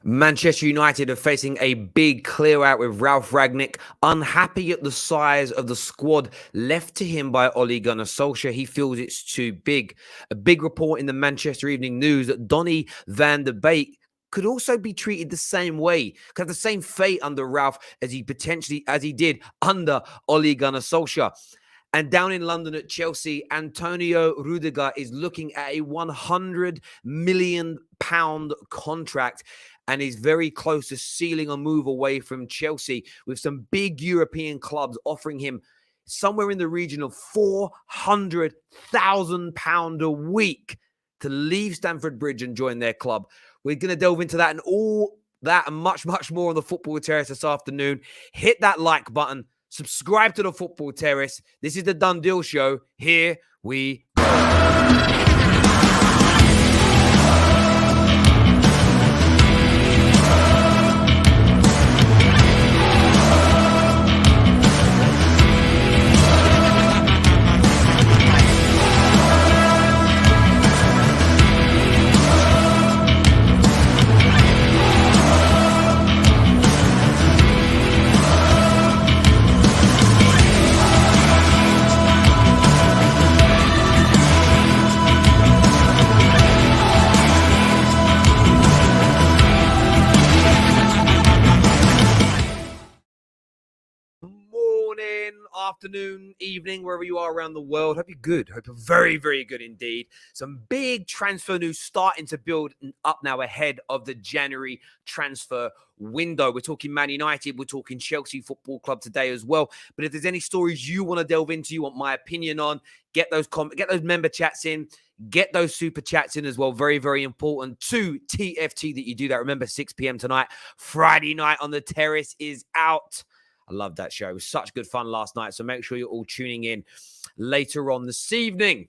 Manchester United are facing a big clear out with Ralph Rangnick, unhappy at the size of the squad left to him by Gunnar solskjaer. He feels it's too big. A big report in the Manchester Evening News that Donny van der Beek could also be treated the same way, could have the same fate under Ralph as he did under Gunnar solskjaer. And down in London at Chelsea, Antonio Rudiger is looking at a £100 million contract and is very close to sealing a move away from Chelsea, with some big European clubs offering him somewhere in the region of £400,000 a week to leave Stamford Bridge and join their club. We're going to delve into that and all that and much, much more on the Football Terrace this afternoon. Hit that like button. Subscribe to the Football Terrace. This is the Done Deal Show. Here we go. Afternoon, evening, wherever you are around the world. Hope you're good. Hope you're very, very good indeed. Some big transfer news starting to build up now ahead of the January transfer window. We're talking Man United. We're talking Chelsea Football Club today as well. But if there's any stories you want to delve into, you want my opinion on, get those member chats in. Get those super chats in as well. Very, very important to TFT that you do that. Remember, 6 p.m. tonight. Friday night on the Terrace is out. I love that show. It was such good fun last night. So make sure you're all tuning in later on this evening.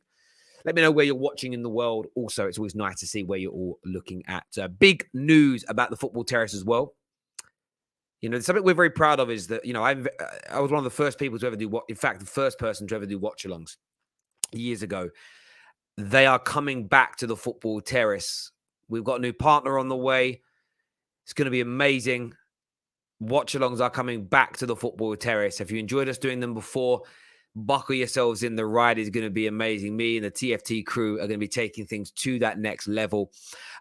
Let me know where you're watching in the world. Also, it's always nice to see where you're all looking at. Big news about the Football Terrace as well. You know, something we're very proud of is that, you know, I was one of the first people to ever do in fact, the first person to ever do watch-alongs years ago. They are coming back to the Football Terrace. We've got a new partner on the way. It's going to be amazing. Watch-alongs are coming back to the Football Terrace. If you enjoyed us doing them before, buckle yourselves in. The ride is going to be amazing. Me and the TFT crew are going to be taking things to that next level.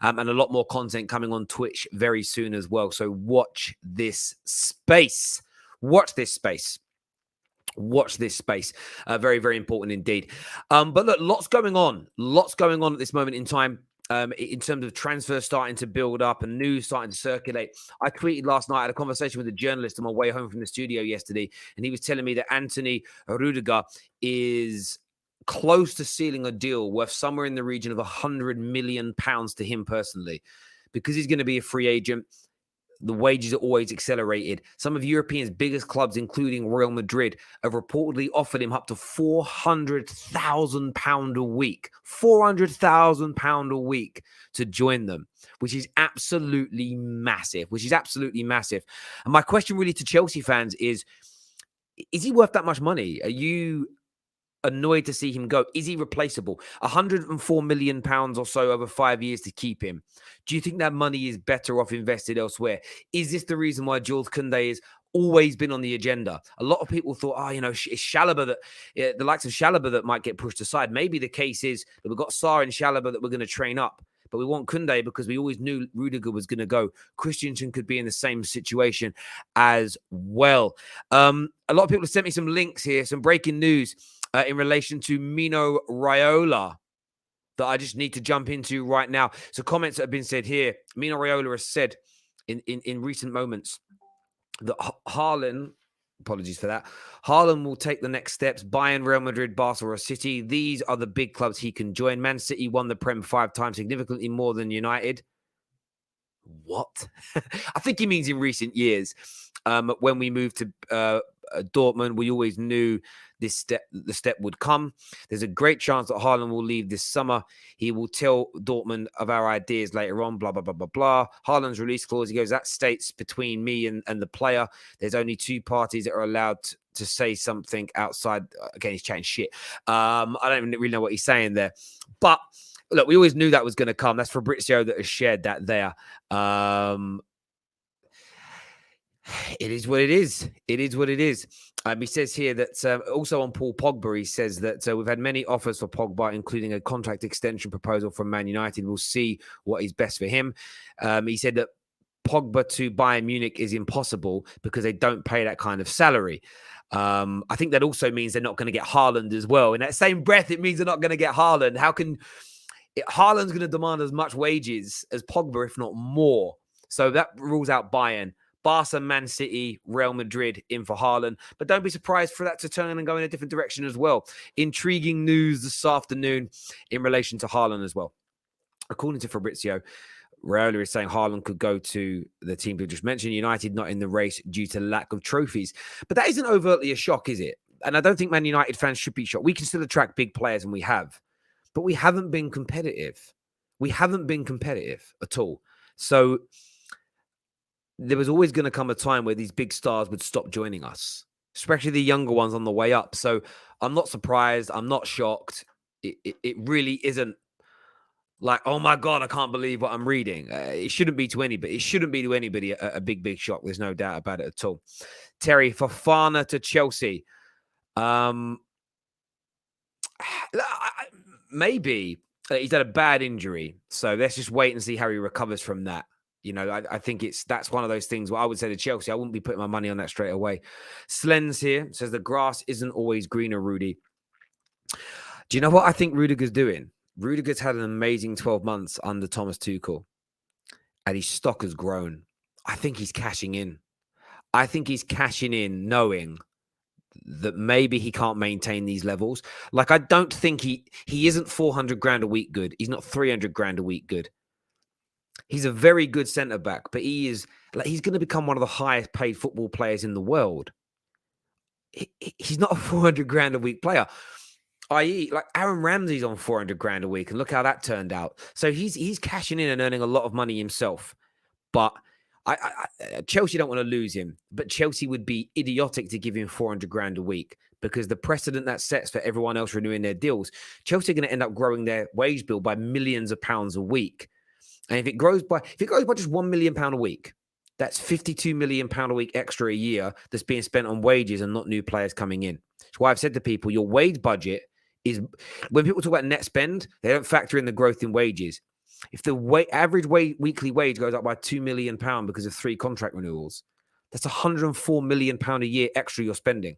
And a lot more content coming on Twitch very soon as well. So watch this space. Watch this space. Watch this space. Very, very important indeed. But look, lots going on. Lots going on at this moment in time. In terms of transfers starting to build up and news starting to circulate. I tweeted last night, I had a conversation with a journalist on my way home from the studio yesterday, and he was telling me that Anthony Rudiger is close to sealing a deal worth somewhere in the region of £100 million to him personally, because he's going to be a free agent. The wages are always accelerated. Some of Europe's biggest clubs, including Real Madrid, have reportedly offered him up to £400,000 a week. £400,000 a week to join them, which is absolutely massive. And my question really to Chelsea fans is he worth that much money? Are you annoyed to see him go? Is he replaceable? £104 million or so over 5 years to keep him. Do you think that money is better off invested elsewhere? Is this the reason why Jules Koundé has always been on the agenda? A lot of people thought, it's Chalobah the likes of Chalobah that might get pushed aside. Maybe the case is that we've got Sarr and Chalobah that we're going to train up, but we want Koundé because we always knew Rudiger was going to go. Christensen could be in the same situation as well. A lot of people have sent me some links here, some breaking news in relation to Mino Raiola that I just need to jump into right now. So comments that have been said here. Mino Raiola has said in recent moments that Haaland, apologies for that, Haaland will take the next steps. Bayern, Real Madrid, Barcelona, City. These are the big clubs he can join. Man City won the Prem 5 times, significantly more than United. What? I think he means in recent years. When we moved to Dortmund, we always knew the step would come. There's a great chance that Haaland will leave this summer. He will tell Dortmund of our ideas later on, blah, blah, blah, blah, blah. Haaland's release clause, he goes, that states between me and the player. There's only 2 parties that are allowed to say something outside. Again, he's chatting shit. I don't even really know what he's saying there. But look, we always knew that was going to come. That's Fabrizio that has shared that there. It is what it is. It is what it is. He says here that also on Paul Pogba, he says that we've had many offers for Pogba, including a contract extension proposal from Man United. We'll see what is best for him. He said that Pogba to Bayern Munich is impossible because they don't pay that kind of salary. I think that also means they're not going to get Haaland as well. In that same breath, it means they're not going to get Haaland. Haaland's going to demand as much wages as Pogba, if not more. So that rules out Bayern. Barca, Man City, Real Madrid in for Haaland. But don't be surprised for that to turn and go in a different direction as well. Intriguing news this afternoon in relation to Haaland as well. According to Fabrizio, Raiola is saying Haaland could go to the team we just mentioned. United not in the race due to lack of trophies. But that isn't overtly a shock, is it? And I don't think Man United fans should be shocked. We can still attract big players, and we have. But we haven't been competitive. We haven't been competitive at all. So there was always going to come a time where these big stars would stop joining us, especially the younger ones on the way up. So I'm not surprised. I'm not shocked. It really isn't like, oh my God, I can't believe what I'm reading. It shouldn't be to anybody. It shouldn't be to anybody a big shock. There's no doubt about it at all. Terry, Fofana to Chelsea. Maybe he's had a bad injury. So let's just wait and see how he recovers from that. You know, I think that's one of those things where I would say to Chelsea, I wouldn't be putting my money on that straight away. Slens here says the grass isn't always greener, Rudy. Do you know what I think Rudiger's doing? Rudiger's had an amazing 12 months under Thomas Tuchel, and his stock has grown. I think he's cashing in. I think he's cashing in knowing that maybe he can't maintain these levels. Like, I don't think he isn't 400 grand a week good. He's not 300 grand a week good. He's a very good centre-back, but he's going to become one of the highest paid football players in the world. He's not a 400 grand a week player, i.e. like Aaron Ramsey's on 400 grand a week, and look how that turned out. So he's cashing in and earning a lot of money himself. But Chelsea don't want to lose him, but Chelsea would be idiotic to give him 400 grand a week because the precedent that sets for everyone else renewing their deals, Chelsea are going to end up growing their wage bill by millions of pounds a week. And if it grows by just £1 million a week, that's £52 million a week extra a year that's being spent on wages and not new players coming in. That's why I've said to people, your wage budget is, when people talk about net spend, they don't factor in the growth in wages. If the average weekly wage goes up by £2 million because of 3 contract renewals, that's £104 million a year extra you're spending.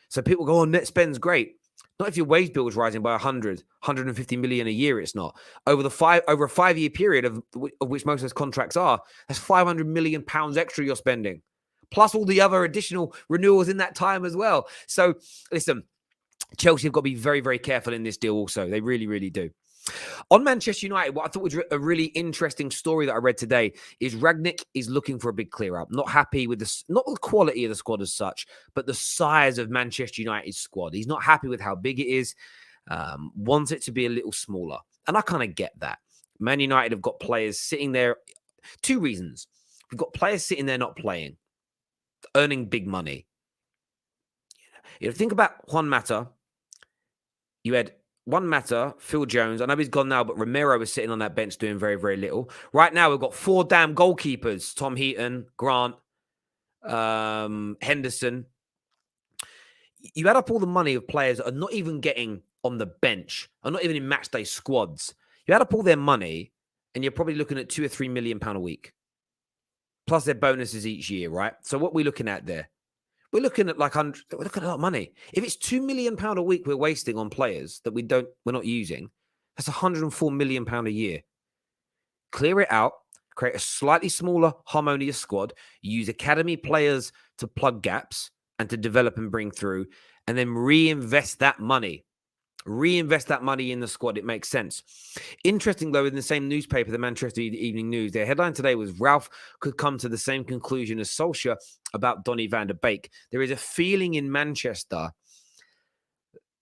So people go, oh, net spend's great. Not if your wage bill is rising by 150 million a year, it's not. Over a 5-year period of which most of those contracts are, that's 500 million pounds extra you're spending. Plus all the other additional renewals in that time as well. So listen, Chelsea have got to be very, very careful in this deal also. They really, really do. On Manchester United, what I thought was a really interesting story that I read today is Rangnick is looking for a big clear up. Not happy with not the quality of the squad as such, but the size of Manchester United's squad. He's not happy with how big it is, wants it to be a little smaller. And I kind of get that. Man United have got players sitting there. 2 reasons. We've got players sitting there not playing, earning big money. You know, think about Juan Mata. You had Juan Mata, Phil Jones. I know he's gone now, but Romero was sitting on that bench doing very, very little. Right now, we've got 4 damn goalkeepers. Tom Heaton, Grant, Henderson. You add up all the money of players that are not even getting on the bench, are not even in match day squads. You add up all their money, and you're probably looking at £2 or £3 million a week. Plus their bonuses each year, right? So what are we looking at there? We're looking at we're looking at a lot of money. If it's £2 million a week we're wasting on players that we're not using, that's £104 million a year. Clear it out, create a slightly smaller, harmonious squad, use academy players to plug gaps and to develop and bring through, and then reinvest that money. Reinvest that money in the squad. It makes sense. Interesting, though, in the same newspaper, the Manchester Evening News, their headline today was Ralph could come to the same conclusion as Solskjaer about Donny van der Beek. There is a feeling in Manchester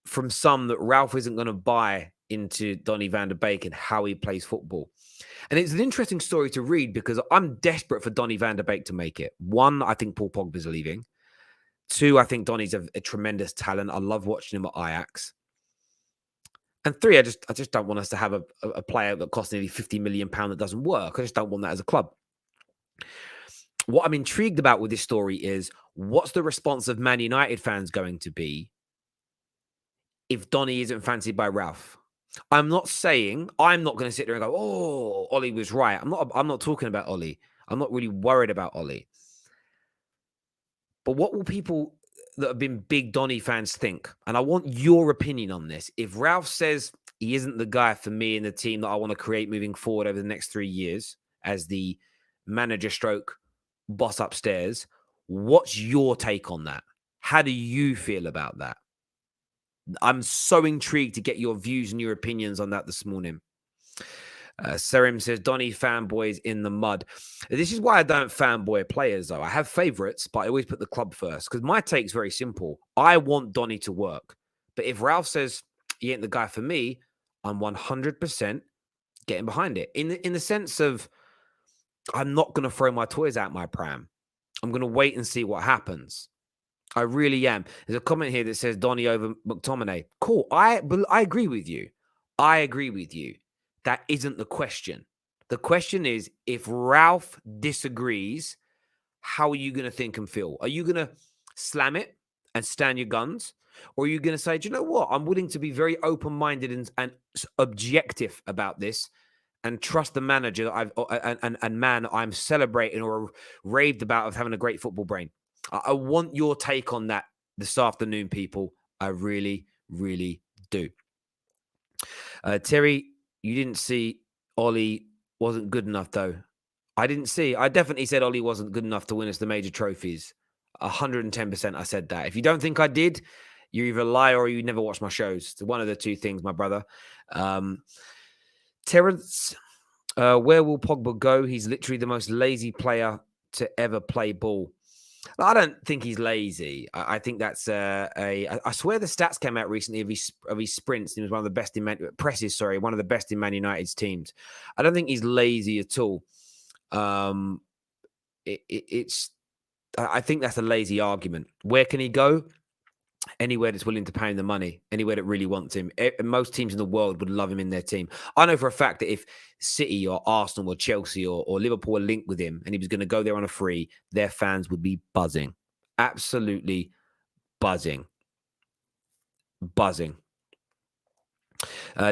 from some that Ralph isn't going to buy into Donny van der Beek and how he plays football. And it's an interesting story to read because I'm desperate for Donny van der Beek to make it. 1, I think Paul Pogba's leaving. 2, I think Donny's a tremendous talent. I love watching him at Ajax. And three, I just don't want us to have a player that costs nearly £50 million that doesn't work. I just don't want that as a club. What I'm intrigued about with this story is what's the response of Man United fans going to be if Donny isn't fancied by Ralph? I'm not going to sit there and go, oh, Ollie was right. I'm not talking about Ollie. I'm not really worried about Ollie. But what will people that have been big Donny fans think? And I want your opinion on this. If Ralph says he isn't the guy for me and the team that I want to create moving forward over the next 3 years as the manager stroke boss upstairs, what's your take on that? How do you feel about that? I'm so intrigued to get your views and your opinions on that this morning. Serim says, Donny fanboys in the mud. This is why I don't fanboy players, though. I have favourites, but I always put the club first because my take's very simple. I want Donny to work. But if Ralph says he ain't the guy for me, I'm 100% getting behind it. In the sense of I'm not going to throw my toys out my pram. I'm going to wait and see what happens. I really am. There's a comment here that says Donny over McTominay. Cool. I agree with you. I agree with you. That isn't the question. The question is, if Ralph disagrees, how are you going to think and feel? Are you going to slam it and stand your guns? Or are you going to say, do you know what? I'm willing to be very open-minded and objective about this and trust the manager that and man I'm celebrating or raved about of having a great football brain. I want your take on that this afternoon, people. I really, really do. Terry, you didn't see Ollie wasn't good enough, though. I definitely said Ollie wasn't good enough to win us the major trophies. 110% I said that. If you don't think I did, you're either a liar or you never watched my shows. It's one of the two things, my brother. Terrace, where will Pogba go? He's literally the most lazy player to ever play ball. I don't think he's lazy. I think that's I swear the stats came out recently of his sprints. He was one of the best in one of the best in Man United's teams. I don't think he's lazy at all. I think that's a lazy argument. Where can he go? Anywhere that's willing to pay him the money, anywhere that really wants him. Most teams in the world would love him in their team. I know for a fact that if City or Arsenal or Chelsea or Liverpool were linked with him and he was going to go there on a free, their fans would be buzzing. Absolutely buzzing. Buzzing.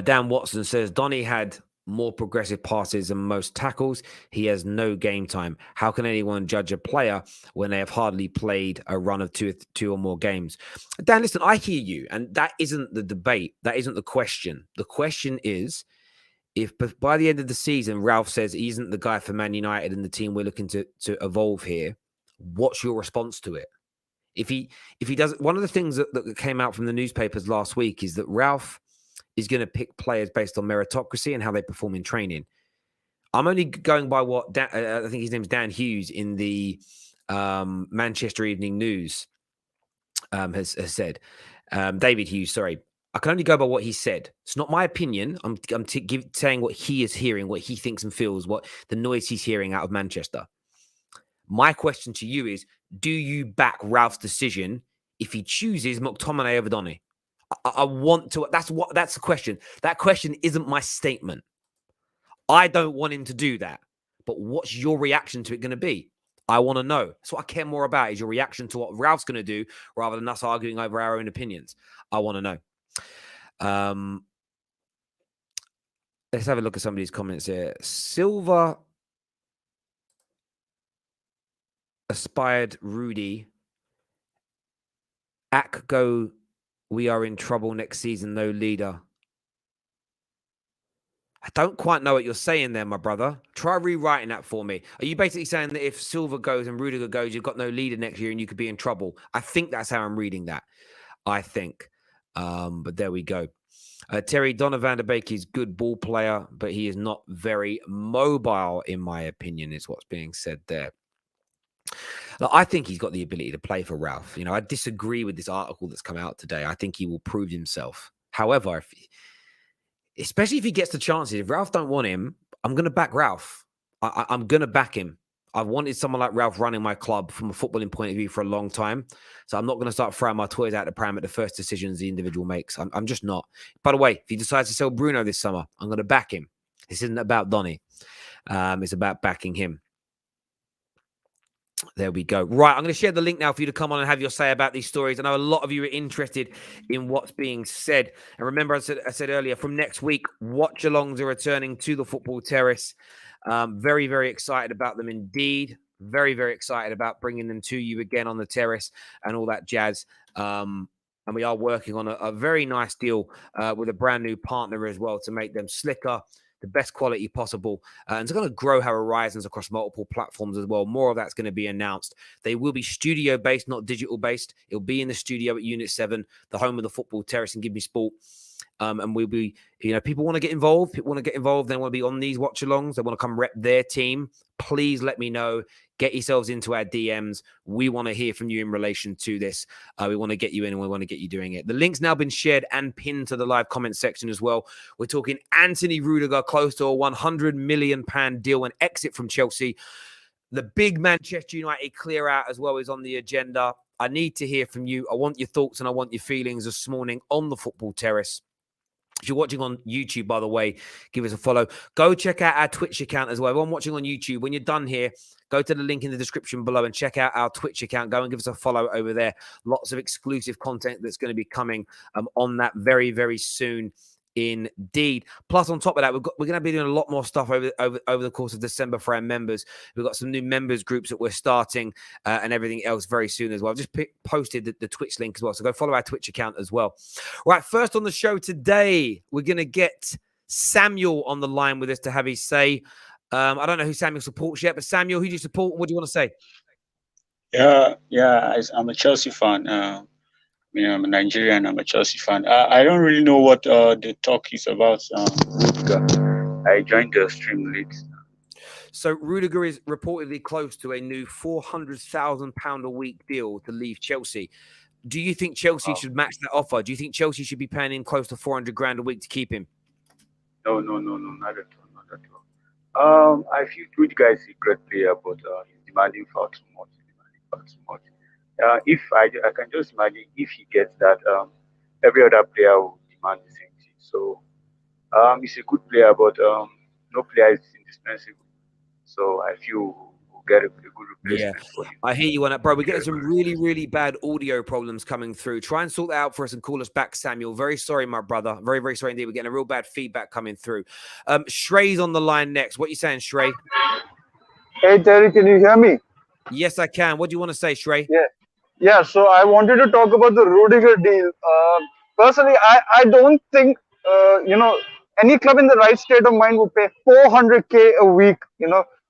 Dan Watson says, Donny had more progressive passes than most tackles. He has no game time. How can anyone judge a player when they have hardly played a run of two or more games? Dan, listen, I hear you. And that isn't the debate. That isn't the question. The question is, if by the end of the season, Ralph says he isn't the guy for Man United and the team we're looking to evolve here, what's your response to it? If he does, one of the things that came out from the newspapers last week is that Ralph is going to pick players based on meritocracy and how they perform in training. I'm only going by what I think his name's Dan Hughes in the Manchester Evening News has said. David Hughes, sorry. I can only go by what he said. It's not my opinion. I'm saying what he is hearing, what he thinks and feels, what the noise he's hearing out of Manchester. My question to you is, do you back Ralph's decision if he chooses McTominay over Donny? I want to. That's the question. That question isn't my statement. I don't want him to do that. But what's your reaction to it going to be? I want to know. That's what I care more about is your reaction to what Ralph's going to do rather than us arguing over our own opinions. I want to know. Let's have a look at some of these comments here. Silva aspired Rudy. Go. We are in trouble next season, no leader. I don't quite know what you're saying there, my brother. Try rewriting that for me. Are you basically saying that if Silva goes and Rudiger goes, you've got no leader next year and you could be in trouble? I think that's how I'm reading that. I think. But there we go. Terry, Donovan van der Beek is good ball player, but he is not very mobile, in my opinion, is what's being said there. I think he's got the ability to play for Ralph. You know, I disagree with this article that's come out today. I think he will prove himself. However, especially if he gets the chances, if Ralph don't want him, I'm going to back Ralph. I'm going to back him. I've wanted someone like Ralph running my club from a footballing point of view for a long time. So I'm not going to start throwing my toys out the pram at the first decisions the individual makes. I'm just not. By the way, if he decides to sell Bruno this summer, I'm going to back him. This isn't about Donny. It's about backing him. There we go. Right, I'm going to share the link now for you to come on and have your say about these stories. I know a lot of you are interested in what's being said. And remember, I said earlier, from next week, watch-alongs are returning to the football terrace. Very, very excited about them indeed. Very, very excited about bringing them to you again on the terrace and all that jazz. And we are working on a very nice deal with a brand new partner as well to make them slicker, the best quality possible. And it's going to grow our horizons across multiple platforms as well. More of that's going to be announced. They will be studio-based, not digital-based. It'll be in the studio at Unit 7, the home of the football terrace and Give Me Sport. And we'll be, people want to get involved. People want to get involved. They want to be on these watch-alongs. They want to come rep their team. Please let me know. Get yourselves into our DMs. We want to hear from you in relation to this. We want to get you in and we want to get you doing it. The link's now been shared and pinned to the live comment section as well. We're talking Anthony Rudiger, close to a £100 million deal and exit from Chelsea. The big Manchester United clear out as well is on the agenda. I need to hear from you. I want your thoughts and I want your feelings this morning on the football terrace. If you're watching on YouTube, by the way, give us a follow. Go check out our Twitch account as well. Everyone watching on YouTube, when you're done here, go to the link in the description below and check out our Twitch account. Go and give us a follow over there. Lots of exclusive content that's going to be coming on that very, very soon indeed. Plus, on top of that, we're going to be doing a lot more stuff over the course of December for our members. We've got some new members groups that we're starting and everything else very soon as well. I've just posted the Twitch link as well. So go follow our Twitch account as well. Right, first on the show today, we're going to get Samuel on the line with us to have his say. I don't know who Samuel supports yet, but Samuel, who do you support? What do you want to say? Yeah, I'm a Chelsea fan. I'm a Nigerian. I'm a Chelsea fan. I don't really know what the talk is about. Rudiger. I joined the stream late. So Rudiger is reportedly close to a new £400,000 a week deal to leave Chelsea. Do you think Chelsea should match that offer? Do you think Chelsea should be paying him close to 400 grand a week to keep him? No, not at all. I feel Rudiger is a great player, but he's demanding far too much. If I can just imagine if he gets that, every other player will demand the same thing. So he's a good player, but no player is indispensable. So I feel we'll get a good replacement for him. I hear you on that, bro. We're getting some really, really bad audio problems coming through. Try and sort that out for us and call us back, Samuel. Very sorry, my brother. Very, very sorry indeed. We're getting a real bad feedback coming through. Shrey's on the line next. What are you saying, Shrey? Hey, Terry, can you hear me? Yes, I can. What do you want to say, Shrey? Yeah. So I wanted to talk about the Rudiger deal. Personally, I don't think any club in the right state of mind would pay 400k a week.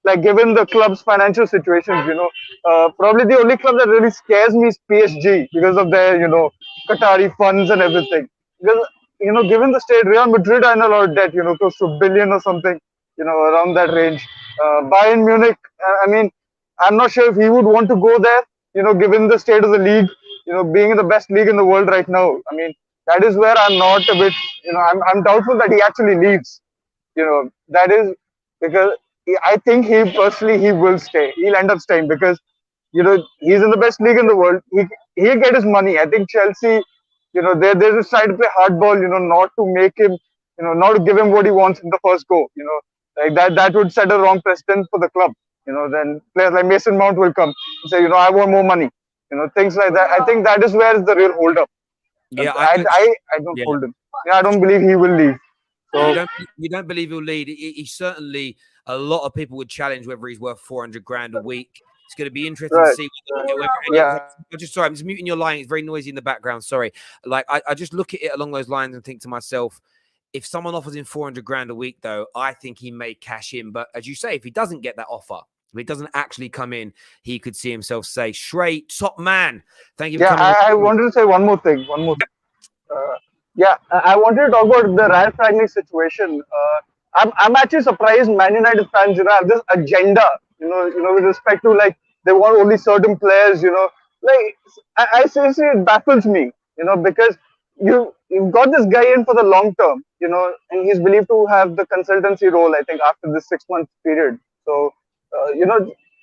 Like given the club's financial situations. Probably the only club that really scares me is PSG because of their Qatari funds and everything. Because given the state, Real Madrid are in a lot of debt. Close to $1 billion or something. Around that range. Bayern Munich. I mean, I'm not sure if he would want to go there. Given the state of the league, being in the best league in the world right now. I mean, that is where I'm not a bit, I'm doubtful that he actually leaves. That is because I think he will stay. He'll end up staying because, he's in the best league in the world. He'll get his money. I think Chelsea, they're just trying to play hardball, not to make him, not to give him what he wants in the first go. Like that would set a wrong precedent for the club. Then players like Mason Mount will come and say, I want more money. Things like that. I think that is where is the real hold up. Yeah, I don't hold him. I don't believe he will leave. So you don't believe he'll lead? He certainly, a lot of people would challenge whether he's worth 400 grand a week. It's going to be interesting to see. I'm just muting your line. It's very noisy in the background. Sorry. Like I just look at it along those lines and think to myself, if someone offers him 400 grand a week, though, I think he may cash in. But as you say, if he doesn't get that offer, if he doesn't actually come in, he could see himself say, Shrey, top man. Thank you for coming. I wanted to say one more thing. I wanted to talk about the Ralph Rangnick situation. I'm actually surprised Man United fans, have this agenda, with respect to like they want only certain players, like I seriously it baffles me, because you've got this guy in for the long term, and he's believed to have the consultancy role, I think, after this 6 month period. So,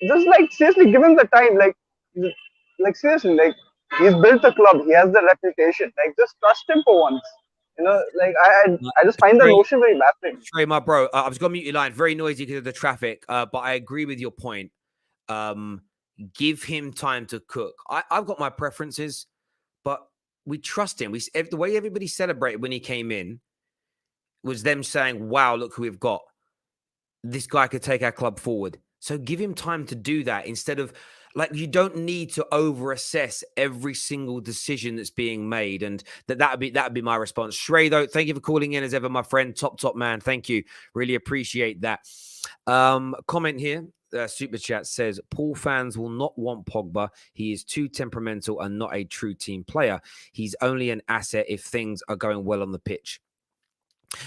just like seriously give him the time. Like seriously, like he's built the club. He has the reputation. Like just trust him for once. Like I just find the Shrey, notion very baffling. Shrey, my bro, I was going to mute your line. Very noisy because of the traffic, but I agree with your point. Give him time to cook. I've got my preferences, but we trust him. The way everybody celebrated when he came in was them saying, wow, look who we've got. This guy could take our club forward. So give him time to do that instead of like you don't need to over-assess every single decision that's being made. And that'd be my response. Shrey, though, thank you for calling in as ever, my friend. Top man. Thank you. Really appreciate that. Comment here. Super chat says Paul fans will not want Pogba. He is too temperamental and not a true team player. He's only an asset if things are going well on the pitch.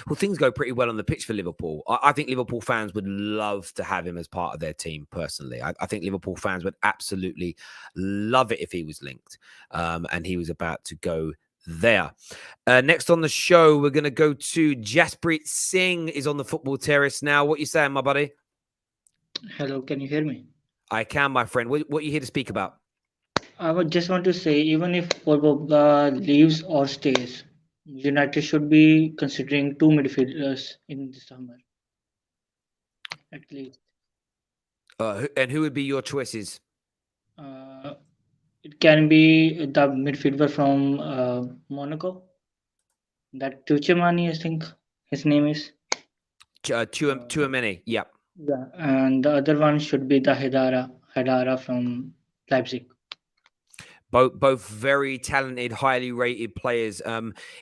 Well, things go pretty well on the pitch for Liverpool. I think Liverpool fans would love to have him as part of their team, personally. I think Liverpool fans would absolutely love it if he was linked and he was about to go there. Next on the show, we're going to go to Jasprit Singh is on the football terrace now. What you saying, my buddy? Hello, can you hear me? I can, my friend. What are you here to speak about? I would just want to say, even if Paul Pogba leaves or stays, United should be considering two midfielders in the summer, at least. And who would be your choices? It can be the midfielder from Monaco, that Tuchemani, I think his name is. Tchouaméni, yeah. Yeah, and the other one should be the Hedara from Leipzig. Both very talented, highly rated players.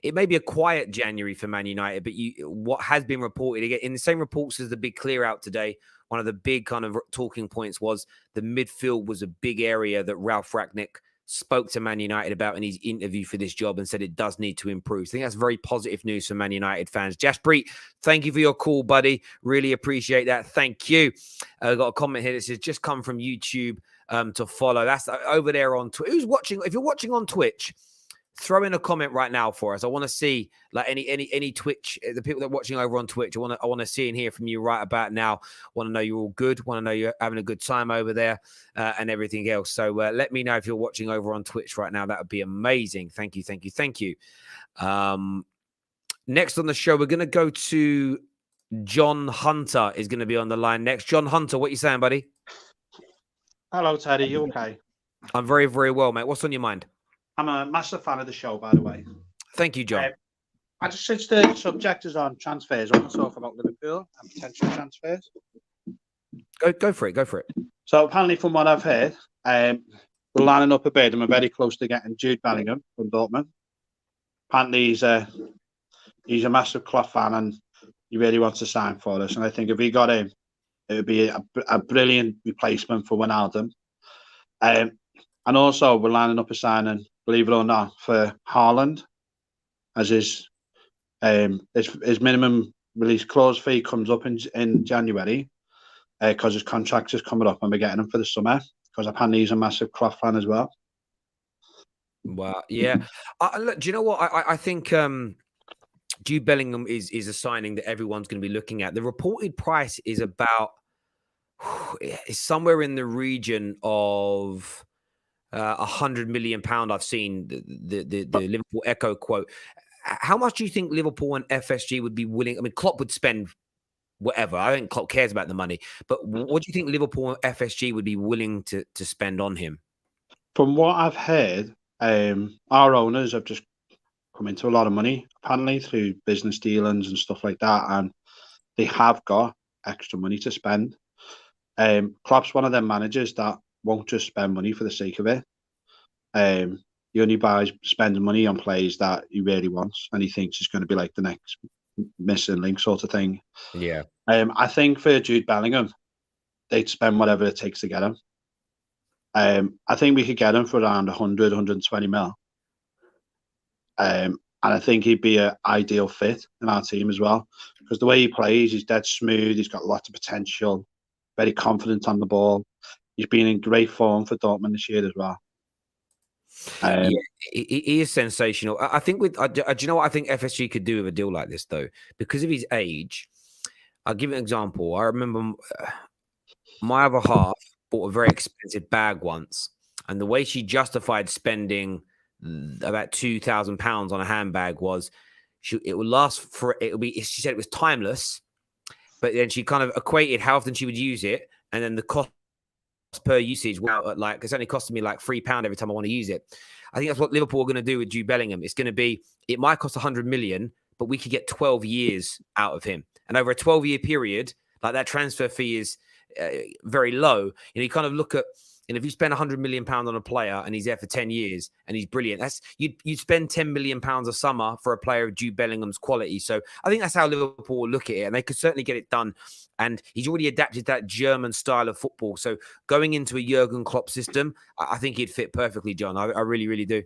It may be a quiet January for Man United, but what has been reported in the same reports as the big clear out today, one of the big kind of talking points was the midfield was a big area that Ralph Rangnick spoke to Man United about in his interview for this job and said it does need to improve. I think that's very positive news for Man United fans. Jasprit, thank you for your call, buddy. Really appreciate that. Thank you. I've got a comment here that says, just come from YouTube to follow. That's over there on Twitch. Who's watching? If you're watching on Twitch, throw in a comment right now for us. I want to see like any Twitch, the people that are watching over on Twitch. I want to see and hear from you right about now. Want to know you're all good. Want to know you're having a good time over there and everything else. So let me know if you're watching over on Twitch right now. That would be amazing. Thank you. Next on the show, we're going to go to John Hunter is going to be on the line next. John Hunter, what are you saying, buddy? Hello, Teddy. You okay? I'm very, very well, mate. What's on your mind? I'm a massive fan of the show, by the way. Thank you, John. I just, since the subject is on transfers, I want to talk about Liverpool and potential transfers. Go for it. So apparently, from what I've heard, we're lining up a bid and we're very close to getting Jude Bellingham from Dortmund. Apparently, he's a massive Klopp fan and he really wants to sign for us. And I think if we got him, it would be a brilliant replacement for Wijnaldum. And also, we're lining up a signing, believe it or not, for Haaland, as his minimum release clause fee comes up in January because his contract is coming up and we're getting him for the summer because apparently he's a massive Klopp fan as well. Wow, yeah. Look, do you know what? I think Jude Bellingham is a signing that everyone's going to be looking at. The reported price is about it's somewhere in the region of £100 million. I've seen the Liverpool Echo quote. How much do you think Liverpool and FSG would be willing? I mean, Klopp would spend whatever. I don't think Klopp cares about the money. But what do you think Liverpool and FSG would be willing to spend on him? From what I've heard, our owners have just come into a lot of money, apparently, through business dealings and stuff like that. And they have got extra money to spend. Klopp's one of them managers that won't just spend money for the sake of it. He only buys spending money on players that he really wants and he thinks is going to be like the next missing link sort of thing. Yeah. I think for Jude Bellingham, they'd spend whatever it takes to get him. I think we could get him for around 100, 120 mil. And I think he'd be an ideal fit in our team as well. Because the way he plays, he's dead smooth. He's got lots of potential. Very confident on the ball. He's been in great form for Dortmund this year as well. Yeah, he is sensational. I think do you know what I think FSG could do with a deal like this, though? Because of his age, I'll give you an example. I remember my other half bought a very expensive bag once, and the way she justified spending about £2,000 on a handbag was it would last for she said it was timeless, but then she kind of equated how often she would use it, and then the cost per usage. Well, like it's only costing me like £3 every time I want to use it. I think that's what Liverpool are going to do with Jude Bellingham. It's going to be, it might cost 100 million, but we could get 12 years out of him, and over a 12-year period, like that transfer fee is very low. You kind of look at, if you spend 100 million pounds on a player and he's there for 10 years and he's brilliant, that's you'd spend 10 million pounds a summer for a player of Jude Bellingham's quality. So I think that's how Liverpool will look at it, and they could certainly get it done. And he's already adapted that German style of football. So going into a Jurgen Klopp system, I think he'd fit perfectly, John. I really, really do.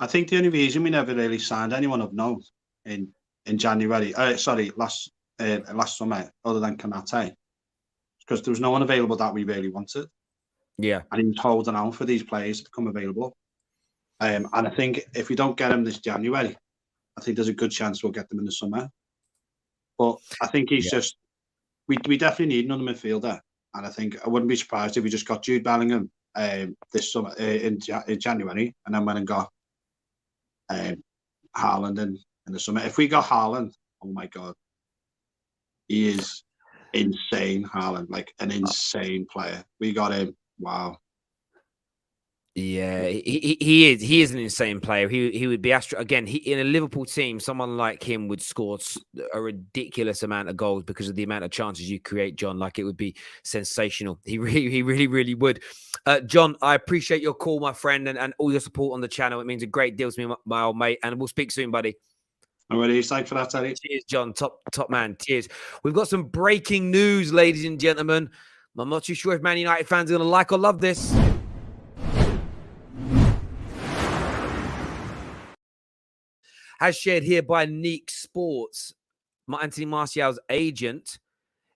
I think the only reason we never really signed anyone of note in January, last summer, other than Kanate, because there was no one available that we really wanted. Yeah. And he was holding out for these players to become available. And I think if we don't get him this January, I think there's a good chance we'll get them in the summer. But I think he's just, we definitely need another midfielder. And I think I wouldn't be surprised if we just got Jude Bellingham this summer in January, and then went and got Haaland in the summer. If we got Haaland, oh my God, he is insane. Haaland, like an insane player. We got him. Wow. Yeah, he is an insane player. He would be again. In a Liverpool team, someone like him would score a ridiculous amount of goals because of the amount of chances you create, John. Like, it would be sensational. He really would. John, I appreciate your call, my friend, and all your support on the channel. It means a great deal to me, my old mate. And we'll speak soon, buddy. Alrighty, thanks for that, Teddy. Cheers, John. Top man. Cheers. We've got some breaking news, ladies and gentlemen. I'm not too sure if Man United fans are going to like or love this. As shared here by Neek Sports, Anthony Martial's agent,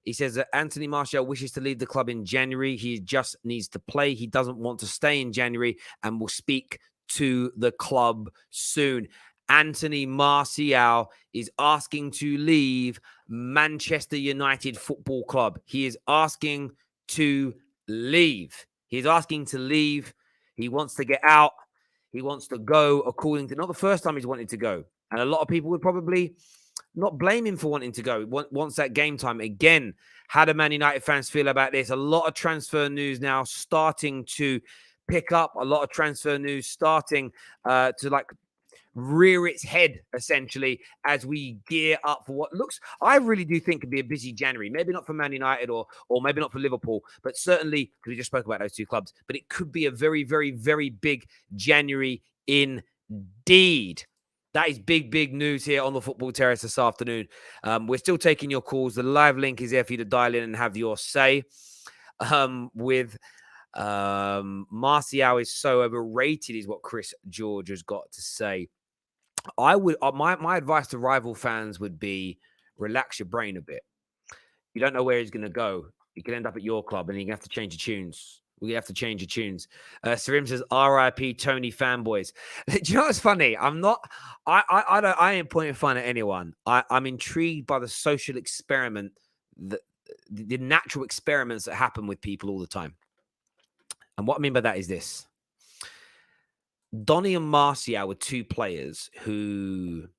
he says that Anthony Martial wishes to leave the club in January. He just needs to play. He doesn't want to stay in January and will speak to the club soon. Anthony Martial is asking to leave Manchester United Football Club. He is asking to leave. He's asking to leave. He wants to get out. He wants to go, according to, not the first time he's wanted to go. And a lot of people would probably not blame him for wanting to go once that game time. Again, how do Man United fans feel about this? A lot of transfer news now starting to pick up. A lot of transfer news starting to rear its head, essentially, as we gear up for what looks, I really do think, could be a busy January. Maybe not for Man United or maybe not for Liverpool, but certainly, because we just spoke about those two clubs, but it could be a very, very, very big January indeed. That is big news here on the Football Terrace this afternoon. We're still taking your calls. The live link is there for you to dial in and have your say. With Martial is so overrated, is what Chris George has got to say. I would my advice to rival fans would be, relax your brain a bit. You don't know where he's going to go. He could end up at your club, and you're going to have to change your tunes. We have to change your tunes. Sarim says, "R.I.P. Tony fanboys." Do you know what's funny? I ain't pointing fun at anyone. I'm intrigued by the social experiment, the natural experiments that happen with people all the time. And what I mean by that is this. Donny and Martial were two players who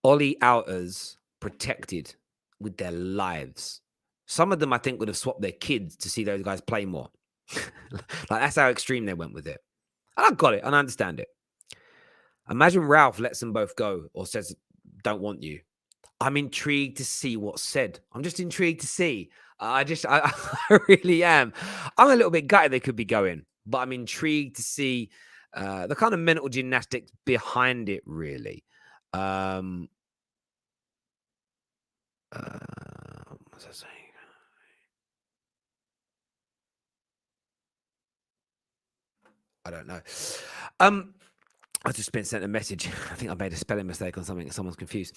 Ollie Outers protected with their lives. Some of them, I think, would have swapped their kids to see those guys play more. That's how extreme they went with it. And I got it, and I understand it. Imagine Ralph lets them both go or says, "Don't want you." I'm intrigued to see what's said. I'm just intrigued to see. I really am. I'm a little bit gutted they could be going, but I'm intrigued to see the kind of mental gymnastics behind it, really. What's I saying? I don't know. I just sent a message. I think I made a spelling mistake on something. Someone's confused.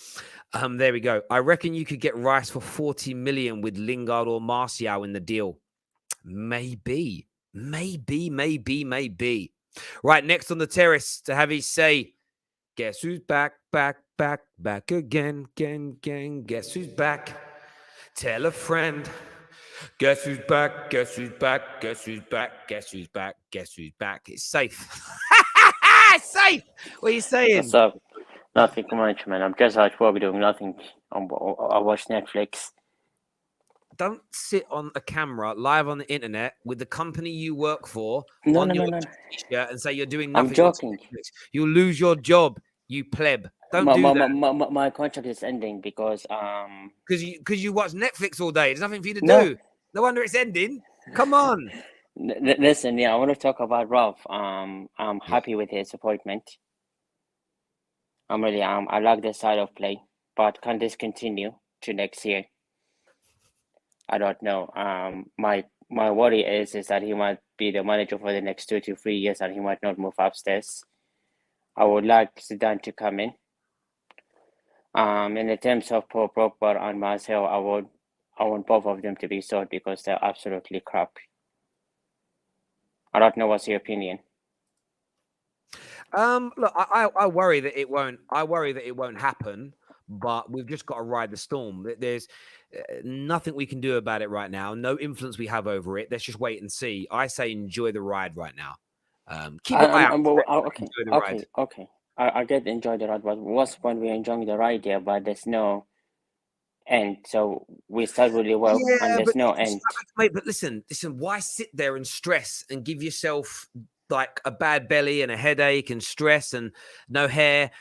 There we go. I reckon you could get Rice for 40 million with Lingard or Martial in the deal. Maybe. Right, next on the terrace to have his say. Guess who's back again. Guess who's back? Tell a friend. Guess who's back? Guess who's back? Guess who's back? Guess who's back? Guess who's back? It's safe. It's safe. What are you saying? What's up? Nothing much, man. I'm just out probably doing nothing. I watch Netflix. Don't sit on a camera live on the internet with the company you work for No, on no, your no, no. t-shirt and say you're doing I'm nothing. joking. You'll lose your job, you pleb. Don't do that. My contract is ending because Because you watch Netflix all day. There's nothing for you to No. do. No wonder it's ending. Come on. Listen, I want to talk about Ralph. I'm happy with his appointment. I'm really I like this style of play, but can this continue to next year? I don't know. My worry is that he might be the manager for the next 2 to 3 years, and he might not move upstairs. I would like Zidane to come in. In the terms of Paul Pogba and Marcel, I want both of them to be sold because they're absolutely crap. I don't know what's your opinion. Look, I worry that it won't. I worry that it won't happen. But we've just got to ride the storm. There's nothing we can do about it right now. No influence we have over it. Let's just wait and see. I say enjoy the ride right now. Keep an eye out. Okay. I get to enjoy the ride, but what's the point we're enjoying the ride there, but there's no end. So we start really well, and there's no end. Mate, but listen. Why sit there and stress and give yourself like a bad belly and a headache and stress and no hair?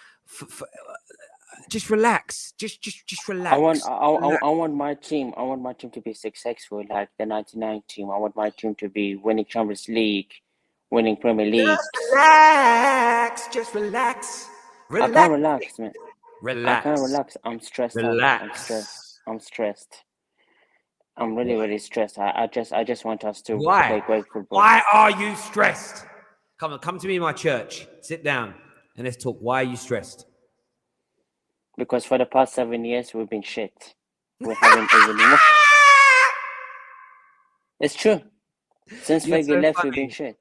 Just relax. Just relax. I want my team. I want my team to be successful, like the '99 team. I want my team to be winning Champions League, winning Premier League. Just relax. I can't relax, man. Relax. I can't relax. I'm stressed Relax. out. I'm stressed. I'm really, really stressed. I just want us to Why? play great football. Why are you stressed? Come to me in my church. Sit down and let's talk. Why are you stressed? Because for the past 7 years we've been shit. We haven't even. It's true. Since Fergie left, we've been shit.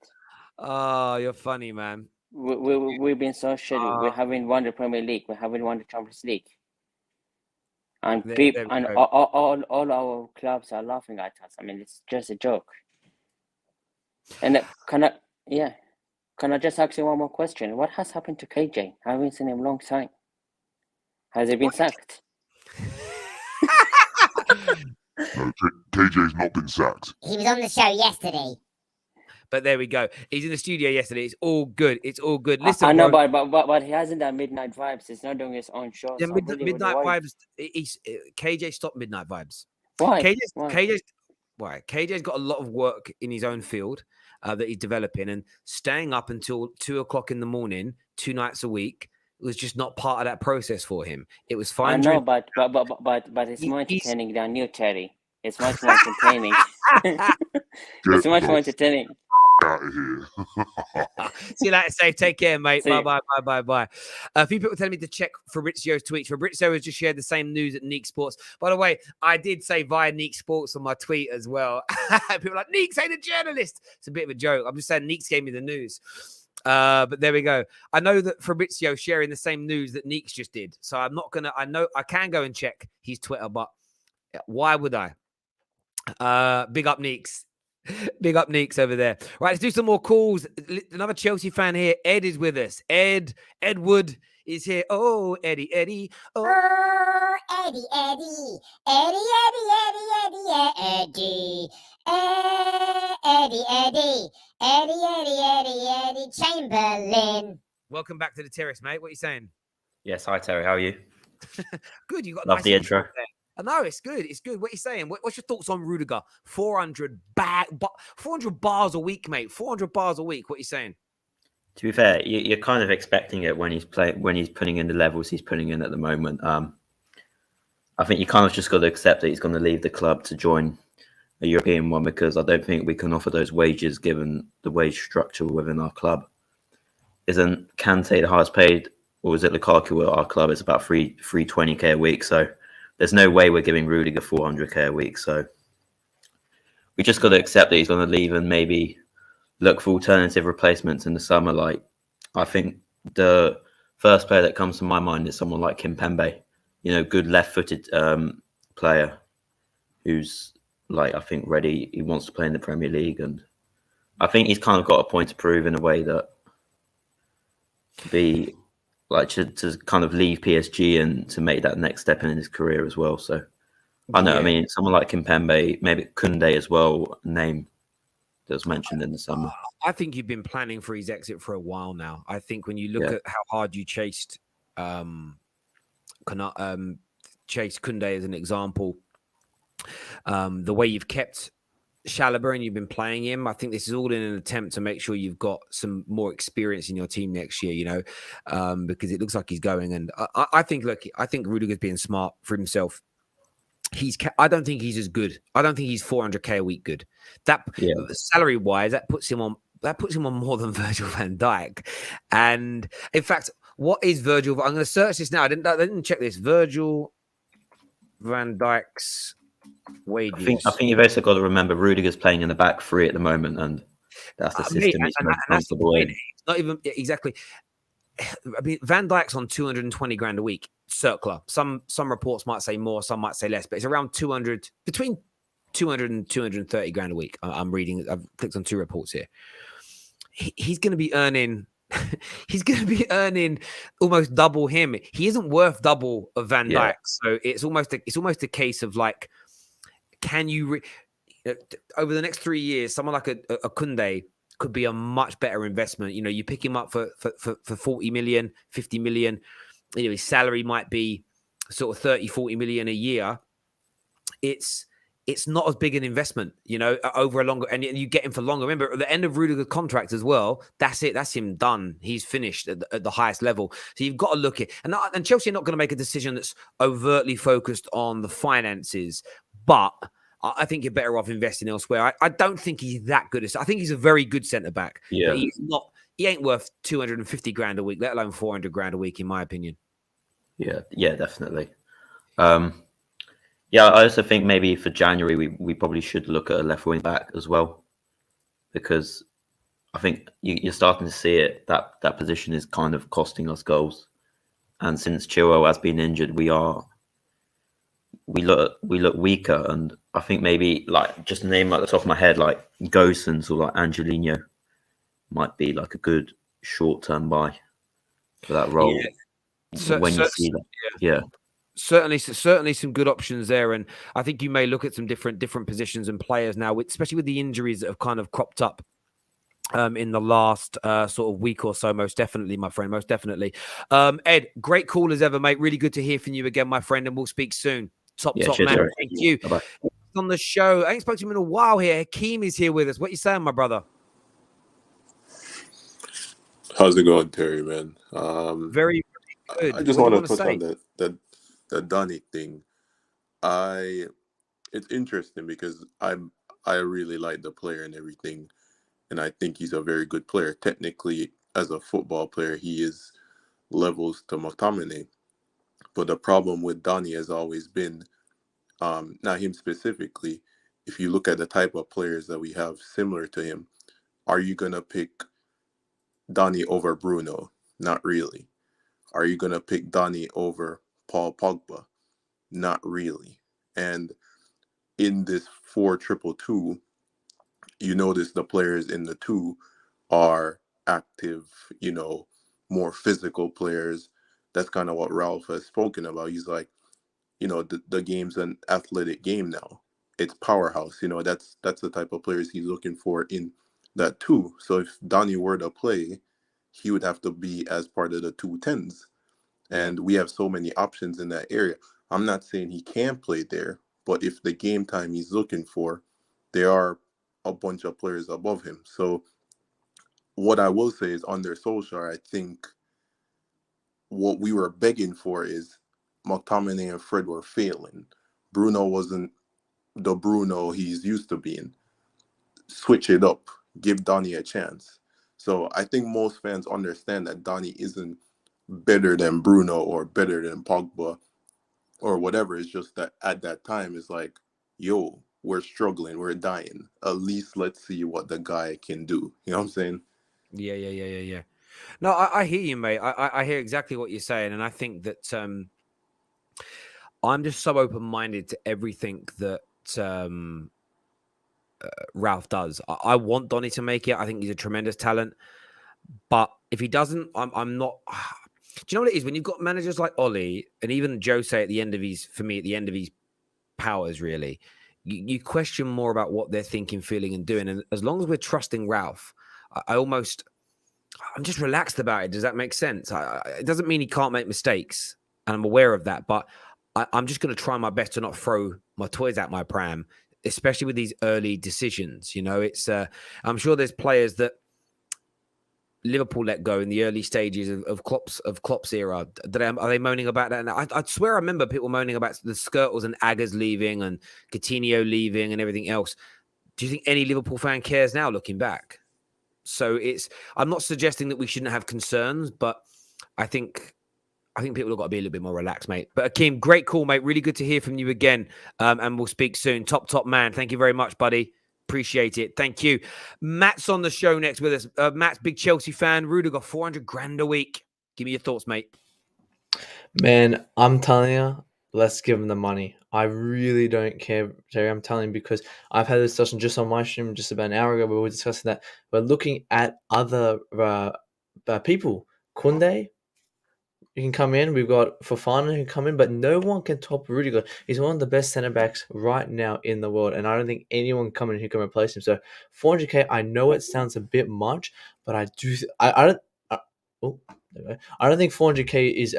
Oh, you're funny, man. We've been so shit. We haven't won the Premier League. We haven't won the Champions League. And people and all our clubs are laughing at us. I mean, it's just a joke. And can I just ask you one more question? What has happened to KJ? I haven't seen him in a long time. Has he been sacked? No, KJ's not been sacked. He was on the show yesterday. But there we go. He's in the studio yesterday. It's all good. Listen, I know, bro. but he hasn't done Midnight Vibes. He's not doing his own show. Yeah, so Midnight really Vibes. KJ stopped Midnight Vibes. Why? KJ's got a lot of work in his own field that he's developing, and staying up until 2:00 in the morning, 2 nights a week, was just not part of that process for him. It was fine. I know, but it's more entertaining than you, Terry. It's much more entertaining. It's much more entertaining. Out of here. See you later, safe. Take care, mate. Bye. A few people telling me to check Fabrizio's tweets. Fabrizio has just shared the same news at Neek Sports. By the way, I did say via Neek Sports on my tweet as well. People are like, Neek's ain't a journalist. It's a bit of a joke. I'm just saying Neek's gave me the news. But there we go. I know that Fabrizio sharing the same news that Neeks just did. So I'm not gonna. I know I can go and check his Twitter, but why would I? Big up Neeks. Big up Neeks over there. Right, let's do some more calls. Another Chelsea fan here. Ed is with us. Edward is here. Oh, Eddie. Oh, Eddie. Eddie Chamberlain. Welcome back to the Terrace, mate. What are you saying? Yes, hi Terry, how are you? Good. You got Love nice the intro. there. I know it's good. It's good. What are you saying? What's your thoughts on Rudiger? 400 bars a week, mate. 400 bars a week. What are you saying? To be fair, you're kind of expecting it when he's putting in the levels he's putting in at the moment. I think you kind of just got to accept that he's going to leave the club to join a European one, because I don't think we can offer those wages given the wage structure within our club. Isn't Kante the highest paid, or is it Lukaku at our club? It's about 320k a week. So there's no way we're giving Rudiger 400k a week. So we just got to accept that he's going to leave and maybe look for alternative replacements in the summer. Like, I think the first player that comes to my mind is someone like Kimpembe, good left-footed player. who's like, I think, ready. He wants to play in the Premier League, and I think he's kind of got a point to prove in a way that be like to kind of leave PSG and to make that next step in his career as well. So I know, I mean, someone like Kimpembe, maybe Kunde as well, name that was mentioned in the summer. I think you've been planning for his exit for a while now. I think when you look at how hard you chased Chase Kunde as an example, the way you've kept Chalobah and you've been playing him, I think this is all in an attempt to make sure you've got some more experience in your team next year, you know, because it looks like he's going. And I think Rudiger's being smart for himself. I don't think he's as good. I don't think he's 400k a week good. That salary wise, that puts him on more than Virgil van Dijk. And in fact, what is Virgil? I'm going to search this now. I didn't check this. Virgil van Dijk's wages. I think you've also got to remember Rudiger's playing in the back three at the moment, and that's the system he's most comfortable in. It's not even exactly. I mean, Van Dijk's on 220 grand a week, circular. Some reports might say more, some might say less, but it's around 200, between 200 and 230 grand a week. I'm reading. I've clicked on two reports here. He's going to be earning. He's going to be earning almost double him. He isn't worth double of Van Dijk, so it's almost a case of like, can you over the next 3 years, someone like a Kunde could be a much better investment. You know, you pick him up for 40 million, 50 million. You know, his salary might be sort of 30, 40 million a year. It's not as big an investment, you know, over a longer, and you get him for longer. Remember, at the end of Rudiger's contract as well, that's it. That's him done. He's finished at the highest level. So you've got to look at, and Chelsea are not going to make a decision that's overtly focused on the finances, but I think you're better off investing elsewhere. I don't think he's that good. I think he's a very good centre back. Yeah. But he ain't worth 250 grand a week, let alone 400 grand a week, in my opinion. Yeah, definitely. Yeah, I also think maybe for January we probably should look at a left wing back as well, because I think you're starting to see it, that position is kind of costing us goals, and since Chilwell has been injured, we look weaker, and I think maybe like just a name like the top of my head like Gosens or like Angelino might be like a good short-term buy for that role. When you see that, Certainly some good options there, and I think you may look at some different positions and players now, especially with the injuries that have kind of cropped up in the last sort of week or so. Most definitely, my friend, most definitely. Ed, great call as ever, mate. Really good to hear from you again, my friend, and we'll speak soon. Top cheers, man. Eric. Thank you. Bye-bye. On the show, I ain't spoken to him in a while here. Hakeem is here with us. What you saying, my brother? How's it going, Terry, man? Very good. I just want to touch on the Donny thing. It's interesting because I really like the player and everything, and I think he's a very good player. Technically, as a football player, he is levels to McTominay. But the problem with Donny has always been, not him specifically, if you look at the type of players that we have similar to him, are you going to pick Donny over Bruno? Not really. Are you going to pick Donny over Paul Pogba? Not really. And in this 4-2-2, you notice the players in the two are active, you know, more physical players. That's kind of what Ralph has spoken about. He's like, you know, the game's an athletic game now. It's powerhouse. You know, that's the type of players he's looking for in that two. So if Donny were to play, he would have to be as part of the 2 10s. And we have so many options in that area. I'm not saying he can't play there, but if the game time he's looking for, there are a bunch of players above him. So what I will say is under Solskjaer, I think what we were begging for is McTominay and Fred were failing. Bruno wasn't the Bruno he's used to being. Switch it up. Give Donny a chance. So I think most fans understand that Donny isn't better than Bruno or better than Pogba or whatever. It's just that at that time, it's like, yo, we're struggling. We're dying. At least let's see what the guy can do. You know what I'm saying? Yeah. No, I hear you, mate. I hear exactly what you're saying. And I think that I'm just so open-minded to everything that Ralph does. I want Donny to make it. I think he's a tremendous talent. But if he doesn't, I'm not. Do you know what it is? When you've got managers like Ollie and even Jose at the end of his powers, really, you question more about what they're thinking, feeling, and doing. And as long as we're trusting Ralph, I'm just relaxed about it. Does that make sense? It doesn't mean he can't make mistakes, and I'm aware of that. But I'm just going to try my best to not throw my toys out my pram, especially with these early decisions. You know, it's I'm sure there's players that Liverpool let go in the early stages of Klopp's era. Are they moaning about that? And I swear I remember people moaning about the Skirtles and Aggers leaving and Coutinho leaving and everything else. Do you think any Liverpool fan cares now looking back? So I'm not suggesting that we shouldn't have concerns, but I think people have got to be a little bit more relaxed, mate. But Akeem, great call, mate. Really good to hear from you again. And we'll speak soon. Top man. Thank you very much, buddy. Appreciate it. Thank you. Matt's on the show next with us. Matt's big Chelsea fan. Rudiger, 400 grand a week. Give me your thoughts, mate. Man, I'm telling you, let's give him the money. I really don't care, Terry. I'm telling you, because I've had this discussion just on my stream just about an hour ago where we were discussing that. We're looking at other people. Kunde, you can come in. We've got Fofana who can come in, but no one can top Rudiger. He's one of the best centre backs right now in the world, and I don't think anyone coming in who can replace him. So 400k, I know it sounds a bit much, but I do. I don't think 400k is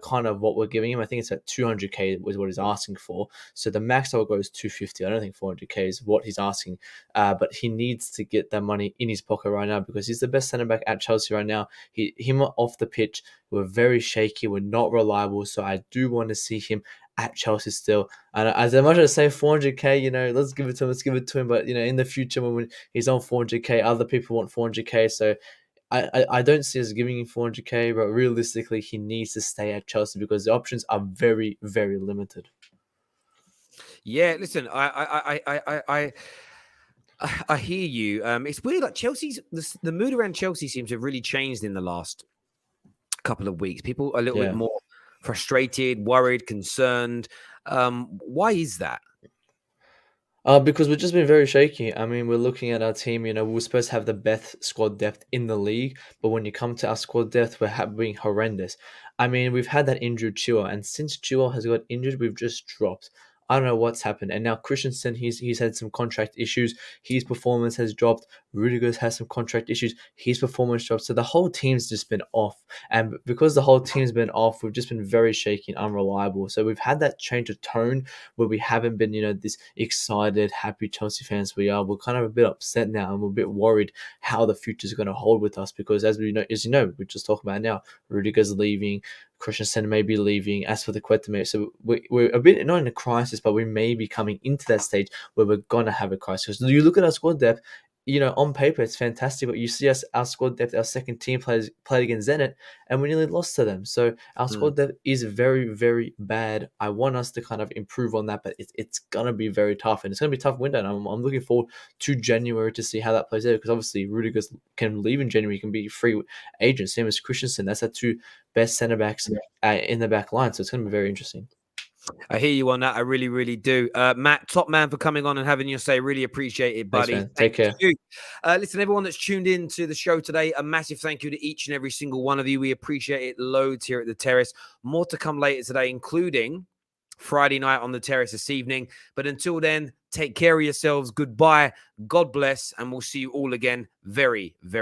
kind of what we're giving him. I think it's at 200k was what he's asking for. So the max I will go is 250. I don't think 400k is what he's asking. But he needs to get that money in his pocket right now because he's the best centre back at Chelsea right now. Him off the pitch, we're very shaky. We're not reliable. So I do want to see him at Chelsea still. And as much as I say 400k, let's give it to him. But in the future when he's on 400k, other people want 400k. So I don't see us giving him 400k, but realistically, he needs to stay at Chelsea because the options are very, very limited. Yeah, listen, I hear you. It's weird, like the mood around Chelsea seems to have really changed in the last couple of weeks. People are a little bit more frustrated, worried, concerned. Why is that? Because we've just been very shaky. I mean, we're looking at our team, we're supposed to have the best squad depth in the league, but when you come to our squad depth, we're being horrendous. I mean, we've had that injured Chua, and since Chua has got injured, we've just dropped. I don't know what's happened. And now Christensen, he's had some contract issues. His performance has dropped. Rudiger's has some contract issues. His performance dropped. So the whole team's just been off. And because the whole team's been off, we've just been very shaky and unreliable. So we've had that change of tone where we haven't been, this excited, happy Chelsea fans we are. We're kind of a bit upset now and we're a bit worried how the future's going to hold with us because as you know, we just talked about now, Rudiger's leaving. Christensen may be leaving. As for the Quetta, so we're a bit not in a crisis, but we may be coming into that stage where we're gonna have a crisis. You look at our squad depth. On paper it's fantastic, but you see our squad depth. Our second team played against Zenit, and we nearly lost to them. So our squad depth is very, very bad. I want us to kind of improve on that, but it's gonna be very tough, and it's gonna be a tough window. And I'm looking forward to January to see how that plays out because obviously Rudiger can leave in January. He can be free agent, same as Christensen. That's our two best centre backs in the back line. So it's gonna be very interesting. I hear you on that. I really, really do. Matt, top man for coming on and having your say. Really appreciate it, buddy. Thanks, Take care. Listen, everyone that's tuned in to the show today, a massive thank you to each and every single one of you. We appreciate it loads here at the Terrace. More to come later today, including Friday night on the Terrace this evening. But until then, take care of yourselves. Goodbye. God bless. And we'll see you all again very, very